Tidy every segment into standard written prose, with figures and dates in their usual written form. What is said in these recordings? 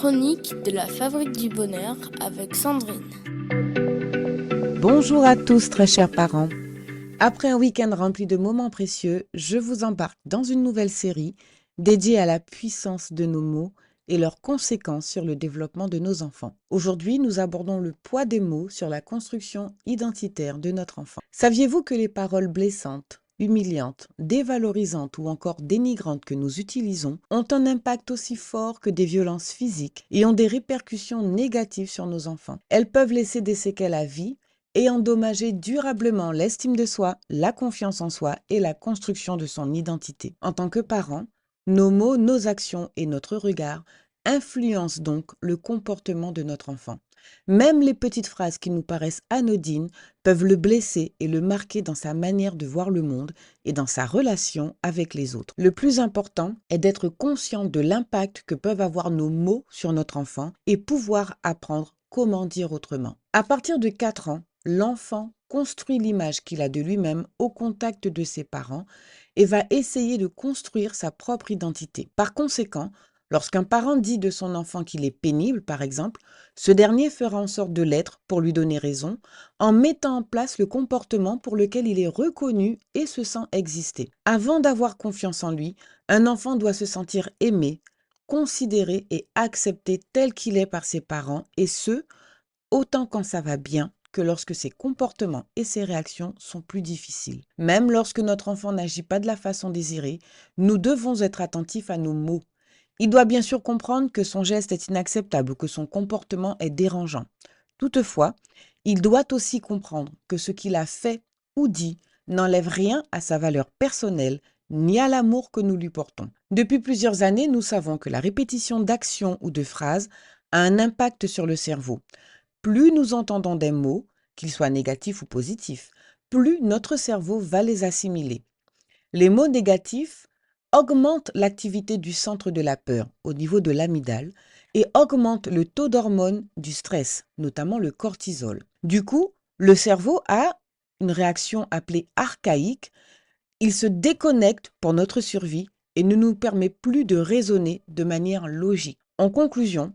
chroniques de la Fabrique du Bonheur avec Sandrine. Bonjour à tous très chers parents. Après un week-end rempli de moments précieux, je vous embarque dans une nouvelle série dédiée à la puissance de nos mots et leurs conséquences sur le développement de nos enfants. Aujourd'hui, nous abordons le poids des mots sur la construction identitaire de notre enfant. Saviez-vous que les paroles blessantes, humiliantes, dévalorisantes ou encore dénigrantes que nous utilisons ont un impact aussi fort que des violences physiques et ont des répercussions négatives sur nos enfants? Elles peuvent laisser des séquelles à vie et endommager durablement l'estime de soi, la confiance en soi et la construction de son identité. En tant que parents, nos mots, nos actions et notre regard influencent donc le comportement de notre enfant. Même les petites phrases qui nous paraissent anodines peuvent le blesser et le marquer dans sa manière de voir le monde et dans sa relation avec les autres. Le plus important est d'être conscient de l'impact que peuvent avoir nos mots sur notre enfant et pouvoir apprendre comment dire autrement. À partir de 4 ans, l'enfant construit l'image qu'il a de lui-même au contact de ses parents et va essayer de construire sa propre identité. Par conséquent, lorsqu'un parent dit de son enfant qu'il est pénible, par exemple, ce dernier fera en sorte de l'être pour lui donner raison, en mettant en place le comportement pour lequel il est reconnu et se sent exister. Avant d'avoir confiance en lui, un enfant doit se sentir aimé, considéré et accepté tel qu'il est par ses parents, et ce, autant quand ça va bien que lorsque ses comportements et ses réactions sont plus difficiles. Même lorsque notre enfant n'agit pas de la façon désirée, nous devons être attentifs à nos mots. Il doit bien sûr comprendre que son geste est inacceptable ou que son comportement est dérangeant. Toutefois, il doit aussi comprendre que ce qu'il a fait ou dit n'enlève rien à sa valeur personnelle ni à l'amour que nous lui portons. Depuis plusieurs années, nous savons que la répétition d'actions ou de phrases a un impact sur le cerveau. Plus nous entendons des mots, qu'ils soient négatifs ou positifs, plus notre cerveau va les assimiler. Les mots négatifs augmentent l'activité du centre de la peur au niveau de l'amygdale et augmentent le taux d'hormones du stress, notamment le cortisol. Du coup, le cerveau a une réaction appelée archaïque. Il se déconnecte pour notre survie et ne nous permet plus de raisonner de manière logique. En conclusion,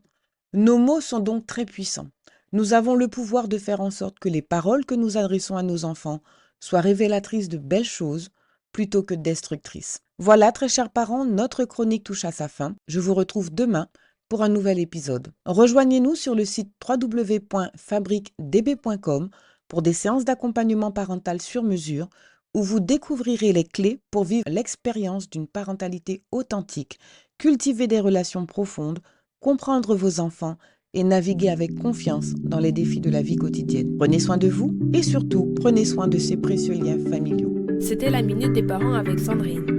nos mots sont donc très puissants. Nous avons le pouvoir de faire en sorte que les paroles que nous adressons à nos enfants soient révélatrices de belles choses plutôt que destructrices. Voilà, très chers parents, notre chronique touche à sa fin. Je vous retrouve demain pour un nouvel épisode. Rejoignez-nous sur le site www.fabriquedb.com pour des séances d'accompagnement parental sur mesure où vous découvrirez les clés pour vivre l'expérience d'une parentalité authentique, cultiver des relations profondes, comprendre vos enfants et naviguer avec confiance dans les défis de la vie quotidienne. Prenez soin de vous et surtout, prenez soin de ces précieux liens familiaux. C'était la Minute des Parents avec Sandrine.